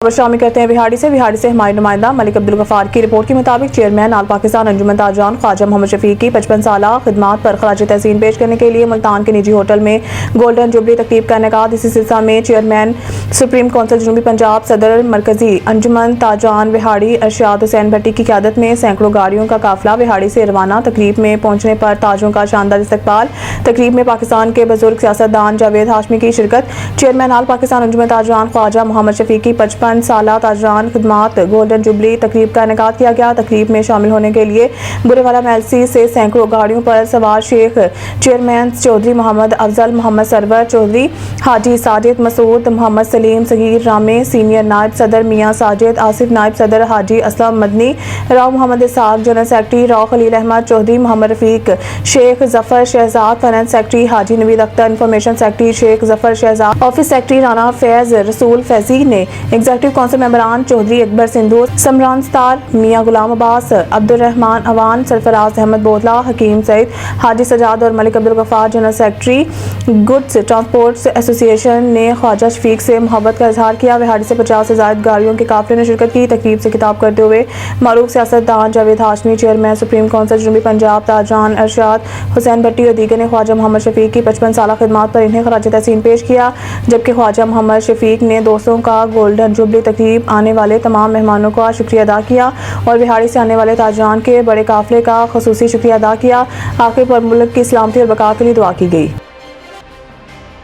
خبر شامل کرتے ہیں بہاڑی سے ہمارے نمائندہ ملک عبدالغفار کی رپورٹ کے مطابق چیئرمین آل پاکستان انجمن تاجران خواجہ محمد شفیق کی 55 سالہ خدمات پر خراج تحسین پیش کرنے کے لیے ملتان کے نجی ہوٹل میں گولڈن جوبلی تقریب کا انعقاد۔ اسی سلسلہ میں چیئرمین سپریم کونسل جنوبی پنجاب صدر مرکزی انجمن تاجران بہاڑی ارشاد حسین بھٹی کی قیادت میں سینکڑوں گاڑیوں کا قافلہ بہاڑی سے روانہ۔ تقریب میں پہنچنے پر تاجروں کا شاندار استقبال۔ تقریب میں پاکستان کے بزرگ سیاستدان جاوید ہاشمی کی شرکت۔ چیئرمین آل پاکستان انجمن تاجران خواجہ محمد شفیق کی 55 سالہ تاجران خدمات گولڈن جوبلی تقریب کا انعقاد کیا گیا۔ تقریب میں شامل ہونے کے لیے برے والا محلسی سے سینکڑوں گاڑیوں پر سوار شیخ چیئرمین چودھری محمد افضل، محمد سرور چودھری، حاجی ساجد مسعود، محمد سلیم صغیر رامے، سینئر نائب صدر میاں ساجد، آصف نائب صدر حاجی اسلم مدنی، راؤ محمد اسحاق، جنرل سیکرٹری راؤ خلیل احمد چودھری، محمد رفیق، شیخ ظفر شہزاد، فائنانس سیکرٹری حاجی نوید اختر، انفارمیشن سیکرٹری شیخ ظفر شہزاد، آفس سیکرٹری رانا فیض رسول فیضی نے، ایگزیکٹو کونسل ممبران چودھری اکبر سندھو، سمران ستار، میاں غلام عباس، عبدالرحمان اوان، سرفراز احمد بوتلا، حکیم سعید، حاجی سجاد اور Malik Abdul Ghaffar, general secretary goods transports association نے خواجہ شفیق سے محبت کا اظہار کیا۔ بہاڑی سے 50 سے زائد گاڑیوں کے قافلے نے شرکت کی۔ تقریب سے خطاب کرتے ہوئے معروف سیاستدان Javed Hashmi, chairman supreme council جنوبی پنجاب تاجران ارشاد حسین بھٹی اور دیگر نے خواجہ محمد شفیق کی 55 سالہ خدمات پر انہیں خراج تحسین پیش کیا، جبکہ خواجہ محمد شفیق نے دوستوں کا گولڈن جوبلی تقریب آنے والے تمام مہمانوں کا شکریہ ادا کیا اور بہاڑی سے آنے والے تاجران کے بڑے قافلے کا خصوصی شکریہ ادا کیا۔ آخر پر ملک کی سلامتی اور بقا کے لیے دعا کی گئی۔